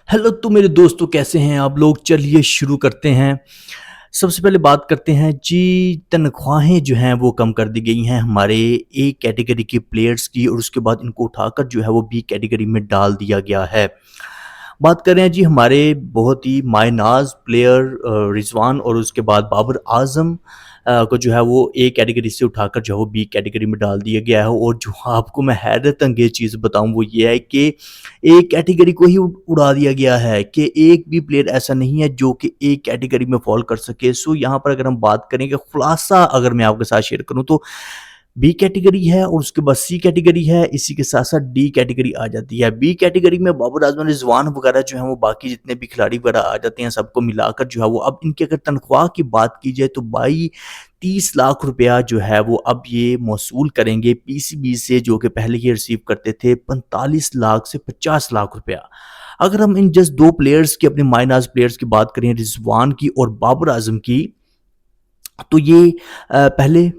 Hello तो मेरे दोस्तों, कैसे हैं आप लोग? चलिए शुरू करते हैं। सबसे पहले बात करते हैं जी, तनख्वाहें जो हैं वो कम कर दी गई हैं हमारे ए कैटेगरी के प्लेयर्स की, और उसके बाद इनको उठाकर जो है वो बी कैटेगरी में डाल दिया गया है। बात कर रहे हैं जी हमारे बहुत ही मायनाज प्लेयर रिजवान, और उसके बाद बाबर आजम को जो है वो ए कैटेगरी से उठाकर जो है वो बी कैटेगरी में डाल दिया गया है। और जो आपको मैं हैरत अंगेज चीज़ बताऊं वो ये है कि ए कैटेगरी को ही उड़ा दिया गया है, कि एक भी प्लेयर ऐसा नहीं है जो कि ए कैटेगरी में फॉल कर सके। सो यहाँ पर अगर हम बात करें कि खुलासा अगर मैं आपके साथ शेयर करूँ तो बी कैटेगरी है और उसके बाद सी कैटेगरी है, इसी के साथ-साथ डी कैटेगरी आ जाती है। बी कैटेगरी में बाबर आज़म, रिज़वान वगैरह जो हैं वो बाकी जितने भी खिलाड़ी वगैरह आ जाते हैं, सबको मिलाकर जो है वो अब इनकी अगर तनख्वाह की बात की जाए तो भाई 30 लाख रुपया जो है वो अब ये मौसूल करेंगे पीसीबी से, जो कि पहले ये रिसीव करते थे 45 लाख से 50 लाख रुपया। अगर हम इन जस्ट 2 प्लेयर्स की, अपने मायनाज़ प्लेयर्स की बात करें, रिज़वान की और बाबर आज़म की, तो ये पहले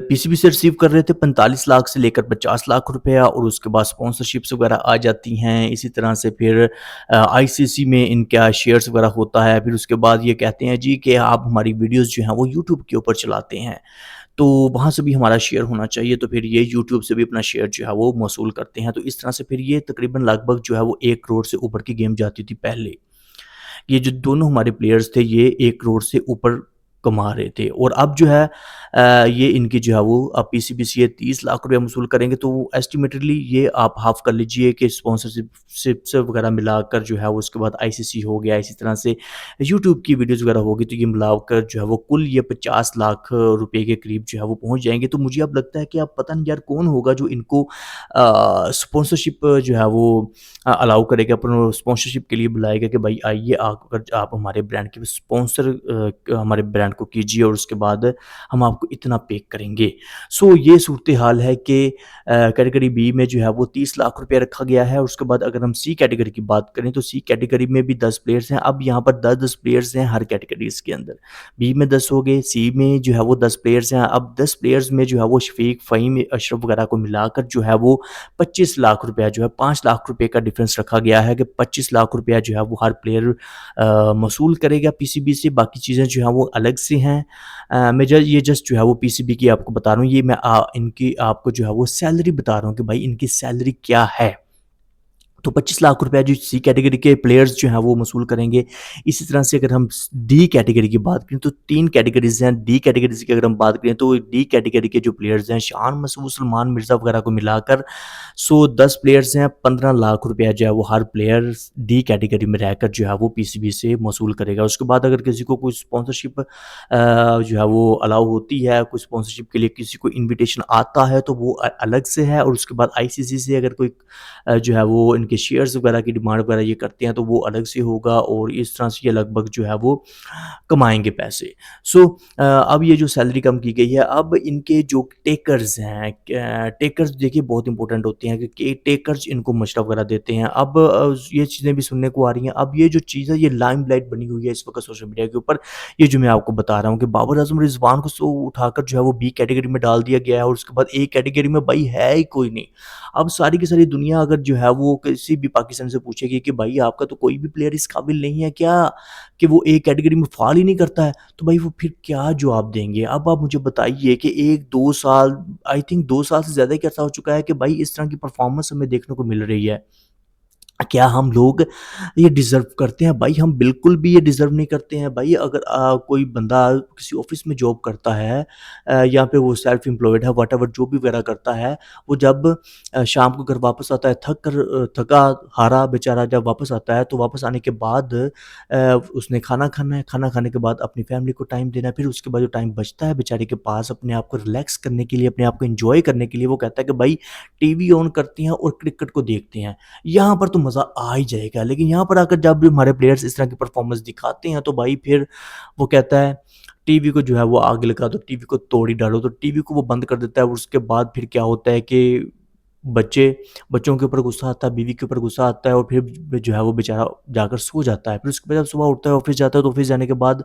पीसीबी से रिसीव कर रहे थे 45 लाख से लेकर 50 लाख रुपया, और उसके बाद स्पॉन्सरशिप्स वगैरह आ जाती हैं। इसी तरह से फिर आईसीसी में इनका शेयर्स वगैरह होता है। फिर उसके बाद ये कहते हैं जी कि आप हमारी वीडियोस जो हैं वो यूट्यूब के ऊपर चलाते हैं, तो वहाँ से भी हमारा शेयर होना चाहिए, तो फिर ये यूट्यूब से भी अपना शेयर जो है वो मौसूल करते हैं। तो इस तरह से फिर ये तकरीबन लगभग जो है वो 1 करोड़ से ऊपर की गेम जाती थी पहले। ये जो दोनों हमारे प्लेयर्स थे ये 1 करोड़ से ऊपर कमा रहे थे, और अब जो है ये इनकी जो है वो अब पीसीबी से ये 30 लाख रुपया वसूल करेंगे। तो एस्टिमेटेडली ये आप हाफ कर लीजिए कि स्पॉन्सरशिप्स वगैरह मिलाकर जो है वो, उसके बाद आईसीसी हो गया, इसी तरह से यूट्यूब की वीडियोस वगैरह होगी, तो ये मिलाकर जो है वो कुल ये 50 लाख रुपए के करीब जो है वो पहुंच जाएंगे। तो मुझे अब लगता है कि अब पता नहीं यार कौन होगा जो इनको स्पॉन्सरशिप जो है वो अलाउ करेगा, अपन स्पॉन्सरशिप के लिए बुलाएगा कि भाई आइए, अगर आप हमारे ब्रांड के स्पॉन्सर हमारे ब्रांड को कीजिए, और उसके बाद हम आपको इतना पे करेंगे। सो ये सूरत हाल है कि कैटेगरी बी में जो है वो 30 लाख रुपया रखा गया है। उसके बाद अगर हम सी कैटेगरी की बात करें तो सी कैटेगरी में भी 10 प्लेयर्स हैं। अब यहाँ पर 10-10 प्लेयर्स हैं हर कैटेगरीज के अंदर। बी में 10 हो गए, सी में जो है वो 10 प्लेयर्स हैं। अब 10 प्लेयर्स में जो है वो शफीक, फ़हीम, अशरफ वगैरह को मिलाकर जो है वो 25 लाख रुपया जो है, 5 लाख रुपए का डिफरेंस रखा गया है कि 25 लाख रुपया जो है वो हर प्लेयर मसूल करेगा पीसीबी से। बाकी चीज़ें जो हैं वो अलग से हैं। मैं ये जस्ट जो है वो पीसीबी की आपको बता रहा हूँ, ये मैं इनकी आपको जो है वो सैलरी बता रहा हूँ कि भाई इनकी सैलरी क्या है। तो 25 लाख रुपया जो सी कैटेगरी के प्लेयर्स जो हैं वो वसूल करेंगे। इसी तरह से अगर हम डी कैटेगरी की बात करें तो 3 कैटेगरीज़ हैं। डी कैटेगरीज़ की अगर हम बात करें तो डी कैटेगरी के जो प्लेयर्स हैं, शान मसूद, सलमान मिर्ज़ा वगैरह को मिलाकर 10 प्लेयर्स हैं, 15 लाख रुपया जो है वो हर प्लेयर डी कैटेगरी में रहकर जो है वो पीसीबी से वसूल करेगा। उसके बाद अगर किसी को कोई स्पॉन्सरशिप जो है वो अलाउ होती है, कोई स्पॉन्सरशिप के लिए किसी को इन्विटेशन आता है तो वो अलग से है। और उसके बाद आईसीसी से अगर कोई जो है वो इनके शेयर्स वगैरह की डिमांड वगैरह ये करते हैं तो वो अलग से होगा, और इस तरह से ये लगभग जो है वो कमाएँगे पैसे। सो अब ये जो सैलरी कम की गई है, अब इनके जो टेकर्स हैं, टेकर्स देखिए बहुत इंपॉर्टेंट होते हैं, क्योंकि टेकर्स इनको मशवरा वगैरह देते हैं। अब ये चीज़ें भी सुनने को आ रही हैं। अब ये जो चीज़ है ये लाइमलाइट बनी हुई है इस वक्त सोशल मीडिया के ऊपर। ये जो मैं आपको बता रहा हूँ कि बाबर आज़म, रिज़वान को उठाकर जो है वो बी कैटेगरी में डाल दिया गया है, और उसके बाद ए कैटेगरी में भाई है ही कोई नहीं। अब सारी की सारी दुनिया अगर जो है वो किसी भी पाकिस्तान से पूछेगी कि भाई आपका तो कोई भी प्लेयर इस काबिल नहीं है क्या, कि वो एक कैटेगरी में फ़ॉल ही नहीं करता है, तो भाई वो फिर क्या जवाब देंगे? अब आप मुझे बताइए कि 1-2 साल, आई थिंक 2 साल से ज़्यादा ही अरसा हो चुका है कि भाई इस तरह की परफ़ॉर्मेंस हमें देखने को मिल रही है। क्या हम लोग ये डिज़र्व करते हैं? भाई हम बिल्कुल भी ये डिज़र्व नहीं करते हैं। भाई अगर कोई बंदा किसी ऑफ़िस में जॉब करता है, या फिर वो सेल्फ एम्प्लॉयड है, व्हाटएवर जो भी वगैरह करता है, वो जब शाम को घर वापस आता है, थका-हारा बेचारा जब वापस आता है, तो वापस आने के बाद उसने खाना खाना है, खाना खाने के बाद अपनी फैमिली को टाइम देना है, फिर उसके बाद जो टाइम बचता है बेचारे के पास अपने आप को रिलैक्स करने के लिए, अपने आप को एन्जॉय करने के लिए, वो कहता है कि भाई टीवी ऑन करते हैं और क्रिकेट को देखते हैं। यहाँ पर तो मज़ा आ ही जाएगा। लेकिन यहाँ पर आकर जब भी हमारे प्लेयर्स इस तरह की परफ़ॉर्मेंस दिखाते हैं तो भाई फिर वो कहता है टीवी को जो है वो आग लगा दो, टीवी को तोड़ ही डालो, तो टीवी को वो बंद कर देता है। और उसके बाद फिर क्या होता है कि बच्चे बच्चों के ऊपर गुस्सा आता है, बीवी के ऊपर गुस्सा आता है और फिर जो है वो बेचारा जाकर सो जाता है। फिर उसके बाद जब सुबह उठता है, ऑफ़िस जाता है, तो ऑफ़िस जाने के बाद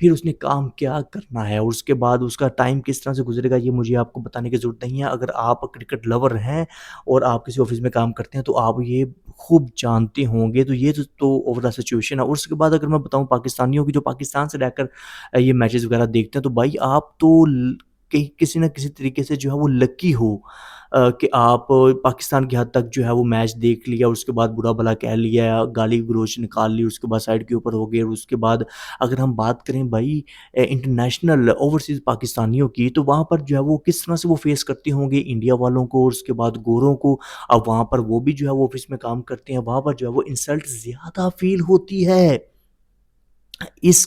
फिर उसने काम क्या करना है और उसके बाद उसका टाइम किस तरह से गुज़रेगा, ये मुझे आपको बताने की ज़रूरत नहीं है। अगर आप क्रिकेट लवर हैं और आप किसी ऑफ़िस में काम करते हैं, तो आप ये खूब जानते होंगे। तो ये तो ओवरऑल सिचुएशन है और उसके बाद अगर मैं बताऊँ पाकिस्तानियों की, जो पाकिस्तान से रहकर ये मैचेज़ वग़ैरह देखते हैं, तो भाई आप तो कहीं किसी न किसी तरीके से जो है वो लकी हो कि आप पाकिस्तान की हद तक जो है वो मैच देख लिया, उसके बाद बुरा-भला कह लिया, गाली-गलौच निकाल ली, उसके बाद साइड के ऊपर हो गए और उसके बाद अगर हम बात करें भाई इंटरनेशनल ओवरसीज़ पाकिस्तानियों की, तो वहाँ पर जो है वो किस तरह से वो फेस करते होंगे इंडिया वालों को और उसके बाद गोरों को। अब वहाँ पर वो भी जो है वो ऑफ़िस में काम करते हैं, वहाँ पर जो है वो इंसल्ट ज़्यादा फ़ील होती है। इस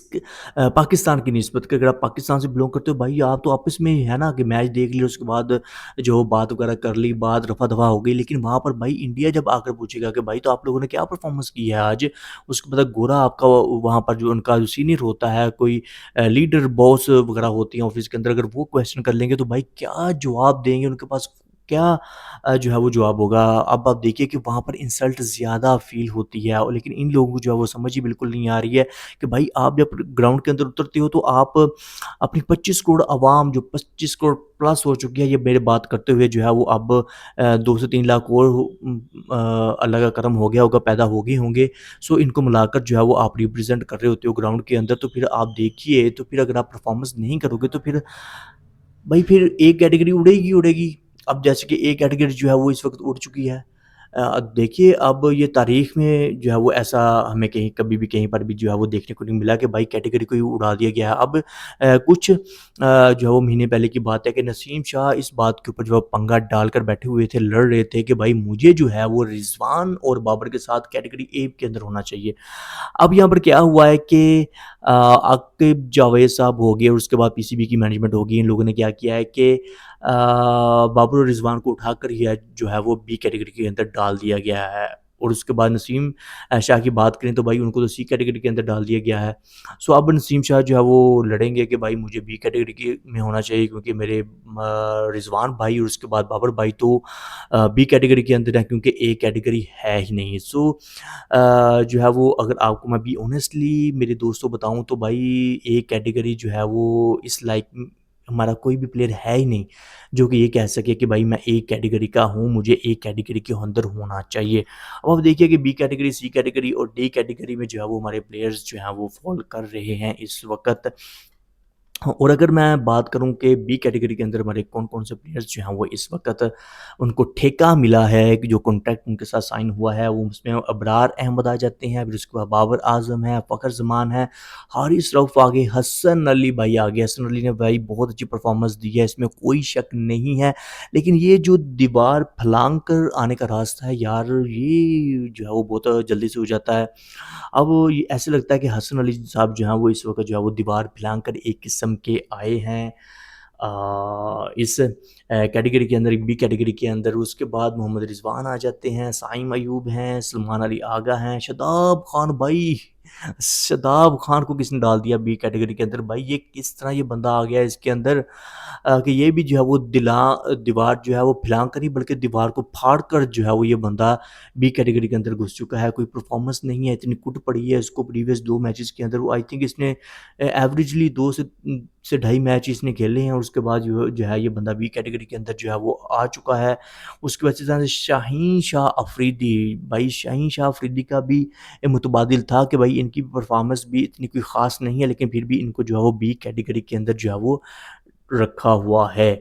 पाकिस्तान की निस्बत कि अगर आप पाकिस्तान से बिलॉन्ग करते हो भाई आप तो आपस में है ना कि मैच देख लिया उसके बाद जो बात वगैरह कर ली, बात रफ़ा-दफ़ा हो गई। लेकिन वहाँ पर भाई इंडिया जब आकर पूछेगा कि भाई तो आप लोगों ने क्या परफ़ॉर्मेंस की है आज? उसके बाद गोरा आपका वहाँ पर जो उनका जो सीनियर होता है, कोई लीडर, बॉस वगैरह होती हैं ऑफ़िस के अंदर, अगर वो क्वेश्चन कर लेंगे तो भाई क्या जवाब देंगे? उनके पास क्या जो है वो जवाब होगा। अब आप देखिए कि वहाँ पर इंसल्ट ज़्यादा फ़ील होती है और लेकिन इन लोगों को जो है वो समझ ही बिल्कुल नहीं आ रही है कि भाई आप जब ग्राउंड के अंदर उतरते हो तो आप अपनी 25 करोड़ आवाम जो 25 करोड़ प्लस हो चुकी है, ये मेरी बात करते हुए जो है वो अब 2 से 3 लाख और अल्लाह का करम हो गया होगा, पैदा हो गए होंगे। सो इनको मिलाकर जो है वो आप रिप्रेज़ेंट कर रहे होते हो ग्राउंड के अंदर, तो फिर आप देखिए, तो फिर अगर आप परफ़ॉर्मेंस नहीं करोगे तो फिर भाई फिर एक कैटेगरी उड़ेगी ही उड़ेगी। अब जैसे कि एक कैटेगरी जो है वो इस वक़्त उड़ चुकी है। देखिए अब ये तारीख़ में जो है वो ऐसा हमें कहीं कभी भी कहीं पर भी जो है वो देखने को नहीं मिला कि भाई कैटेगरी को ही उड़ा दिया गया है। अब कुछ जो है वो महीने पहले की बात है कि नसीम शाह इस बात के ऊपर जो है पंगा डालकर बैठे हुए थे, लड़ रहे थे कि भाई मुझे जो है वो रिज़वान और बाबर के साथ कैटेगरी ए के अंदर होना चाहिए। अब यहाँ पर क्या हुआ है कि आकिब जावेद साहब हो गए और उसके बाद पीसीबी की मैनेजमेंट होगी। इन लोगों ने क्या किया है कि बाबर और रिज़वान को उठाकर ही जो है वो बी कैटेगरी के अंदर डाल दिया गया है और उसके बाद नसीम शाह की बात करें तो भाई उनको तो सी कैटेगरी के अंदर डाल दिया गया है। सो अब नसीम शाह जो है वो लड़ेंगे कि भाई मुझे बी कैटेगरी के में होना चाहिए क्योंकि मेरे रिज़वान भाई और उसके बाद बाबर भाई तो बी कैटेगरी के अंदर है क्योंकि ए कैटेगरी है ही नहीं। सो जो है वो अगर आपको मैं बी ऑनेस्टली मेरे दोस्तों बताऊँ तो भाई ए कैटेगरी जो है वो इस लाइक हमारा कोई भी प्लेयर है ही नहीं, जो कि ये कह सके कि भाई मैं ए कैटेगरी का हूँ, मुझे ए कैटेगरी के अंदर होना चाहिए। अब आप देखिए कि बी कैटेगरी, सी कैटेगरी और डी कैटेगरी में जो है वो हमारे प्लेयर्स जो हैं वो फ़ॉल कर रहे हैं इस वक़्त। हाँ, और अगर मैं बात करूँ कि बी कैटेगरी के अंदर हमारे कौन-कौन से प्लेयर्स जो हैं वो इस वक़्त उनको ठेका मिला है कि जो कॉन्ट्रैक्ट उनके साथ साइन हुआ है वो उसमें अबरार अहमद आ जाते हैं, फिर उसके बाद बाबर आज़म है, फ़खर ज़मान है, हारिस रऊफ़ आ गए, हसन अली भाई आ गए। हसन अली ने भाई बहुत अच्छी परफ़ॉर्मेंस दी है, इसमें कोई शक नहीं है। लेकिन ये जो दीवार फलांग कर आने का रास्ता है यार, ये जो है वो बहुत जल्दी से हो जाता है। अब ये ऐसे लगता है कि हसन अली साहब जो हैं वो इस वक़्त जो है वो दीवार फैलाकर एक किस्म के आए हैं इस कैटेगरी के अंदर बी कैटेगरी के अंदर। उसके बाद मोहम्मद रिज़वान आ जाते हैं, साइम अयूब हैं, सलमान अली आगा हैं, शादाब खान भाई शादाब खान को किसने डाल दिया बी कैटेगरी के अंदर भाई ये किस तरह ये बंदा आ गया इसके अंदर कि ये भी जो है वो दीवार जो है वो फैला कर ही बल्कि दीवार को फाड़ कर जो है वो ये बंदा बी कैटेगरी के अंदर घुस चुका है। कोई परफॉर्मेंस नहीं है, इतनी कुट पड़ी है इसको प्रीवियस 2 मैचेस के अंदर। वो आई थिंक इसने एवरेजली 2 से ढाई मैच इसने खेले हैं और उसके बाद जो है ये बंदा बी कैटेगरी के अंदर जो है वो आ चुका है। उसके बाद से शाहीन शाह अफरीदी, भाई शाहीन शाह अफरीदी का भी मुतबादिल था कि भाई इनकी परफॉर्मेंस भी इतनी कोई ख़ास नहीं है लेकिन फिर भी इनको जो है वो बी कैटेगरी के अंदर जो है वो रखा हुआ है।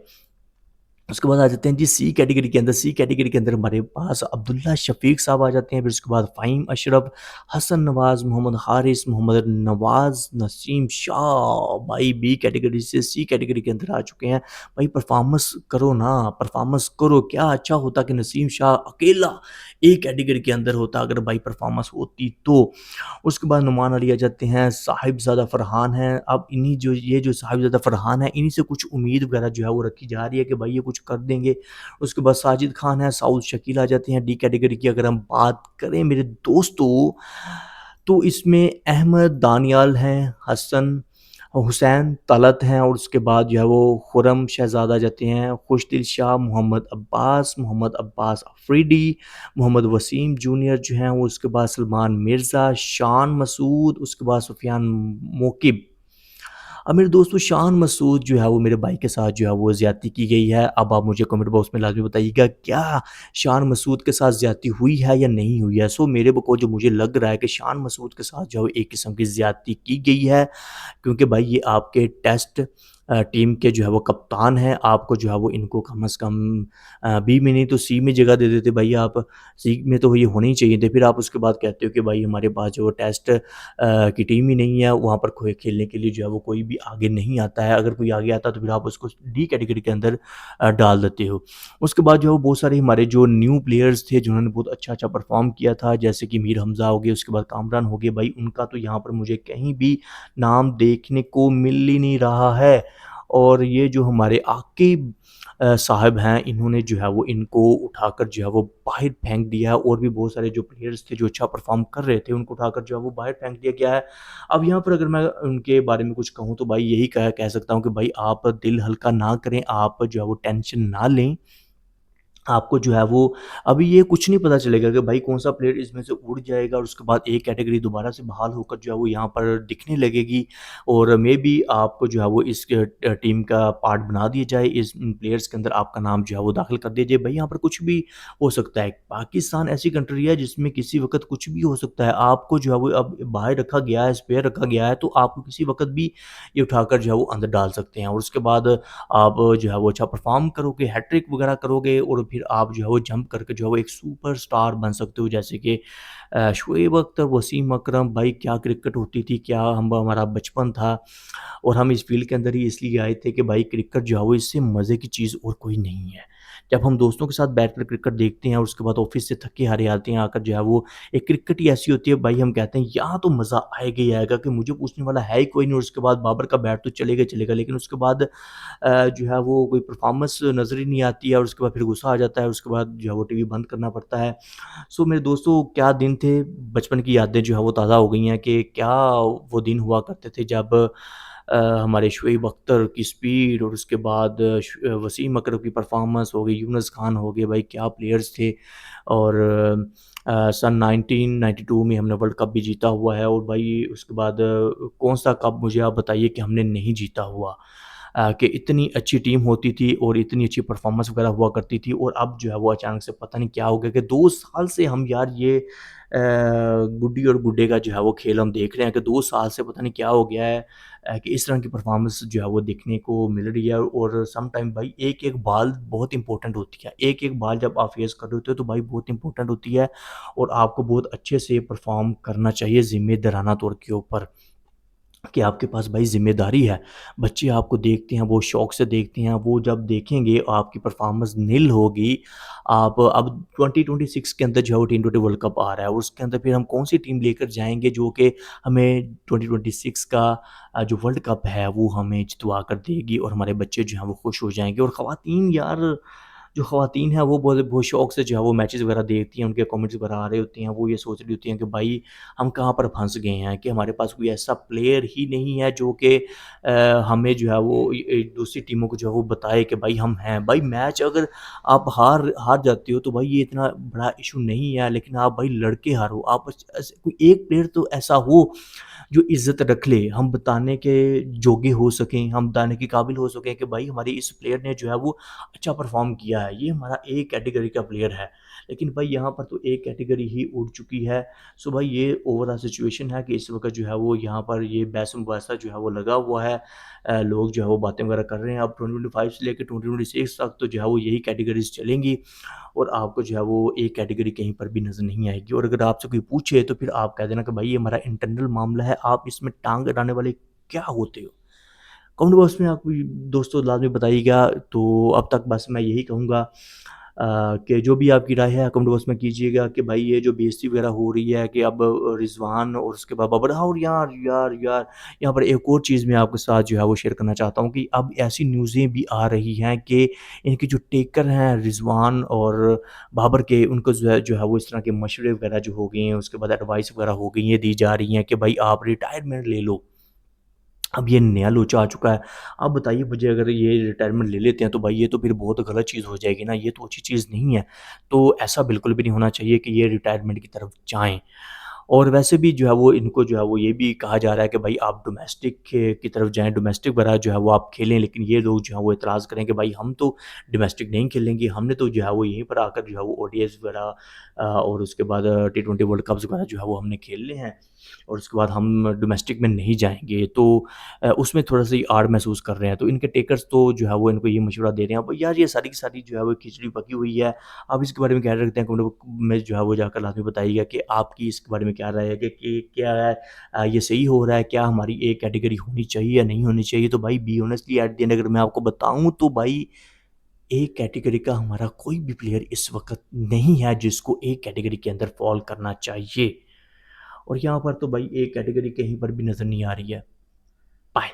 उसके बाद आ जाते हैं जी सी कैटेगरी के अंदर। सी कैटेगरी के अंदर हमारे पास अब्दुल्ला शफ़ीक साहब आ जाते हैं, फिर उसके बाद फ़हीम अशरफ, हसन नवाज़, मोहम्मद हारिस, मोहम्मद नवाज़, नसीम शाह भाई बी कैटेगरी से सी कैटेगरी के अंदर आ चुके हैं। भाई परफ़ॉर्मेंस करो ना, परफ़ॉर्मेंस करो। क्या अच्छा होता कि नसीम शाह अकेला ए कैटेगरी के अंदर होता अगर भाई परफ़ॉर्मेंस होती तो। उसके बाद नुमान अली आ जाते हैं, साहिबज़ादा फ़रहान हैं। अब इन्हीं जो साहिबज़ादा फ़रहान हैं, इन्हीं से कुछ उम्मीद वगैरह जो है वो रखी जा रही है कि भाई ये कुछ कर देंगे। उसके बाद साजिद खान है, साउद शकील आ जाते हैं डी कैटेगरी की। अगर हम बात करें मेरे दोस्तों, तो इसमें अहमद दानियाल हैं, हसन हुसैन तलत हैं और उसके बाद जो है वो खुरम शहज़ादा जाते हैं, खुशदिल शाह, मोहम्मद अब्बास अफरीदी, मोहम्मद वसीम जूनियर जो हैं वो, उसके बाद सलमान मिर्ज़ा, शान मसूद, उसके बाद सुफियान मोकिब। अब मेरे दोस्तों शान मसूद जो है वो मेरे भाई के साथ जो है वो ज़्यादती की गई है। अब आप मुझे कमेंट बॉक्स में लाज़मी बताइएगा क्या शान मसूद के साथ ज़्यादती हुई है या नहीं हुई है? सो मेरे को जो मुझे लग रहा है कि शान मसूद के साथ जो है एक किस्म की ज़्यादती की गई है। क्योंकि भाई ये आपके टेस्ट टीम के जो है वो कप्तान हैं, आपको जो है वो इनको कम से कम बी में नहीं तो सी में जगह दे देते भाई आप। सी में तो ये होने ही चाहिए थे। फिर आप उसके बाद कहते हो कि भाई हमारे पास जो टेस्ट की टीम ही नहीं है, वहाँ पर कोई खेलने के लिए जो है वो कोई भी आगे नहीं आता है। अगर कोई आगे आता है तो फिर आप उसको डी कैटेगरी के अंदर डाल देते हो। उसके बाद जो है वो बहुत सारे हमारे जो न्यू प्लेयर्स थे जिन्होंने बहुत अच्छा-अच्छा परफ़ॉर्म किया था, जैसे कि मीर हमज़ा हो गए, उसके बाद कामरान हो गए, भाई उनका तो यहाँ पर मुझे कहीं भी नाम देखने को मिल ही नहीं रहा है। और ये जो हमारे आकिब साहब हैं, इन्होंने जो है वो इनको उठाकर जो है वो बाहर फेंक दिया है और भी बहुत सारे जो प्लेयर्स थे जो अच्छा परफ़ॉर्म कर रहे थे, उनको उठाकर जो है वो बाहर फेंक दिया गया है। अब यहाँ पर अगर मैं उनके बारे में कुछ कहूँ तो भाई यही कह सकता हूँ कि भाई आप दिल हल्का ना करें, आप जो है वो टेंशन ना लें। आपको जो है वो अभी ये कुछ नहीं पता चलेगा कि भाई कौन-सा प्लेयर इसमें से उड़ जाएगा और उसके बाद एक कैटेगरी दोबारा से बहाल होकर जो है वो यहाँ पर दिखने लगेगी और मेबी आपको जो है वो इस टीम का पार्ट बना दिया जाए, इस प्लेयर्स के अंदर आपका नाम जो है वो दाखिल कर दिया जाए। भाई यहाँ पर कुछ भी हो सकता है। पाकिस्तान ऐसी कंट्री है जिसमें किसी वक़्त कुछ भी हो सकता है। आपको जो है वो अब बाहर रखा गया है, स्पेयर रखा गया है, तो आपको किसी वक़्त भी ये उठाकर जो है वो अंदर डाल सकते हैं और उसके बाद आप जो है वो अच्छा परफ़ॉर्म करोगे, हैट्रिक वग़ैरह करोगे और फिर आप जो है वो जंप करके जो है वो एक सुपरस्टार बन सकते हो। जैसे कि शोएब अख्तर, वसीम अकरम, भाई क्या क्रिकेट होती थी, क्या हम हमारा बचपन था और हम इस फ़ील्ड के अंदर ही इसलिए आए थे कि भाई क्रिकेट जो है वो इससे मज़े की चीज़ और कोई नहीं है। जब हम दोस्तों के साथ बैठकर क्रिकेट देखते हैं और उसके बाद ऑफ़िस से थके-हारे आते हैं, आकर जो है वो एक क्रिकेट ही ऐसी होती है भाई हम कहते हैं यहाँ तो मज़ा आएगा ही आएगा कि मुझे पूछने वाला है ही कोई नहीं और उसके बाद बाबर का बैट तो चलेगा ही चलेगा लेकिन उसके बाद जो है वो कोई परफ़ॉर्मेंस नज़र ही नहीं आती है और उसके बाद फिर गुस्सा आ जाता है, उसके बाद जो है वो टीवी बंद करना पड़ता है। सो मेरे दोस्तों क्या दिन थे, बचपन की यादें जो है वो ताज़ा हो गई हैं कि क्या वो दिन हुआ करते थे जब हमारे शुएब अख्तर की स्पीड और उसके बाद वसीम अकरम की परफ़ॉर्मेंस हो गई, यूनुस खान हो गए, भाई क्या प्लेयर्स थे और सन 1992 में हमने वर्ल्ड कप भी जीता हुआ है और भाई उसके बाद कौन-सा कप मुझे आप बताइए कि हमने नहीं जीता हुआ। कि इतनी अच्छी टीम होती थी और इतनी अच्छी परफ़ॉर्मेंस वग़ैरह हुआ करती थी और अब जो है वो अचानक से पता नहीं क्या हो गया कि 2 साल से हम यार ये गुड्डी और गुड्डे का जो है वो खेल हम देख रहे हैं कि 2 साल से पता नहीं क्या हो गया है कि इस तरह की परफ़ॉर्मेंस जो है वो देखने को मिल रही है और सम टाइम भाई एक-एक बॉल बहुत इम्पोर्टेंट होती है। एक-एक बॉल जब आप फेस कर रहे होते हो तो भाई बहुत इम्पोर्टेंट होती है और आपको बहुत अच्छे से परफ़ॉर्म करना चाहिए ज़िम्मेदाराना तौर के ऊपर। कि आपके पास भाई ज़िम्मेदारी है। बच्चे आपको देखते हैं, वो शौक से देखते हैं, वो जब देखेंगे आपकी परफ़ॉर्मेंस निल होगी, आप अब 2026 के अंदर जो है वो टी20 वर्ल्ड कप आ रहा है और उसके अंदर फिर हम कौन-सी टीम लेकर जाएँगे जो कि हमें 2026 का जो वर्ल्ड कप है वो हमें जितवा कर देगी और हमारे बच्चे जो हैं वो खुश हो जाएँगे और ख़वातीन यार जो ख़वातीन हैं वो बहुत बहुत शौक से जो है वो मैचेज़ वगैरह देखती हैं, उनके कमेंट्स वगैरह आ रहे होते हैं, वो ये सोच रही होती हैं कि भाई हम कहाँ पर फँस गए हैं कि हमारे पास कोई ऐसा प्लेयर ही नहीं है जो कि हमें जो है वो दूसरी टीमों को जो है वो बताए कि भाई हम हैं। भाई मैच अगर आप हार हार जाते हो तो भाई ये इतना बड़ा इश्यू नहीं है, लेकिन आप भाई लड़के हारो, आप बस ऐसे कोई एक प्लेयर तो ऐसा हो जो इज़्ज़त रख ले, हम बताने के जोगे हो सकें, हम बताने के काबिल हो सकें कि भाई हमारी इस प्लेयर ने जो है वो अच्छा परफ़ॉर्म किया है, ये हमारा ए कैटेगरी का प्लेयर है। लेकिन भाई यहाँ पर तो ए कैटेगरी ही उड़ चुकी है। सो भाई ये ओवरऑल सिचुएशन है कि इस वक़्त जो है वो यहाँ पर ये बहस-मुबासा जो है वो लगा हुआ है। लोग जो है वो बातें वगैरह कर रहे हैं। अब 2025 से लेके 2026 तक तो जो है वो यही कैटेगरीज़ चलेंगी और आपको जो है वो एक कैटेगरी कहीं पर भी नज़र नहीं आएगी और अगर आपसे कोई पूछे तो फिर आप कह देना कि भाई ये हमारा इंटरनल मामला है, आप इसमें टाँग अड़ाने वाले क्या होते हो? कमेंट बॉक्स में आप दोस्तों लाज़मी बताइएगा। तो अब तक बस मैं यही कहूँगा कि जो भी आपकी राय है कमेंट बॉक्स में कीजिएगा कि भाई ये जो बेइज़्ज़ती वगैरह हो रही है कि अब रिज़वान और उसके बाद बाबर हाँ और यार यहाँ पर एक और चीज़ मैं आपके साथ जो है वो शेयर करना चाहता हूँ कि अब ऐसी न्यूज़ें भी आ रही हैं कि इनके जो टेकर हैं रिज़वान और बाबर के उनको जो है वो इस तरह के मशवरे वगैरह जो हो गए हैं उसके बाद एडवाइस वगैरह हो गई हैं दी जा रही हैं कि भाई आप रिटायरमेंट ले लो। अब ये नया लोचा आ चुका है। अब बताइए मुझे, अगर ये रिटायरमेंट ले लेते हैं तो भाई ये तो फिर बहुत गलत चीज़ हो जाएगी ना, ये तो अच्छी चीज़ नहीं है। तो ऐसा बिल्कुल भी नहीं होना चाहिए कि ये रिटायरमेंट की तरफ जाएँ। और वैसे भी जो है वो इनको जो है वो ये भी कहा जा रहा है कि भाई आप डोमेस्टिक की तरफ जाएँ, डोमेस्टिक वगैरह जो है वो आप खेलें, लेकिन ये लोग जो है वो इतराज़ करें कि भाई हम तो डोमेस्टिक नहीं खेलेंगे, हमने तो जो है वो यहीं पर आकर जो है वो ओडीआईज़ वगैरह और उसके बाद टी20 वर्ल्ड कप्स वगैरह जो है वो हमने खेलने हैं और उसके बाद हम डोमेस्टिक में नहीं जाएँगे। तो उसमें थोड़ा-सा ये आड़ महसूस कर रहे हैं। तो इनके टेकर्स तो जो है वो इनको ये मशवरा दे रहे हैं। अब यार ये सारी की सारी जो है वो खिचड़ी पकी हुई है। आप इसके बारे में क्या रखते हैं कमेंट में जो है वो जाकर लाज़मी बताइएगा कि आपकी इसके बारे में क्या राय है कि क्या है, ये सही हो रहा है? क्या हमारी ए कैटेगरी होनी चाहिए या नहीं होनी चाहिए? तो भाई be honestly at the end अगर मैं आपको बताऊँ तो भाई ए कैटेगरी का हमारा कोई भी प्लेयर इस वक़्त नहीं है जिसको ए कैटेगरी के अंदर फ़ॉल करना चाहिए। और यहाँ पर तो भाई ए कैटेगरी कहीं पर भी नज़र नहीं आ रही है। बाय।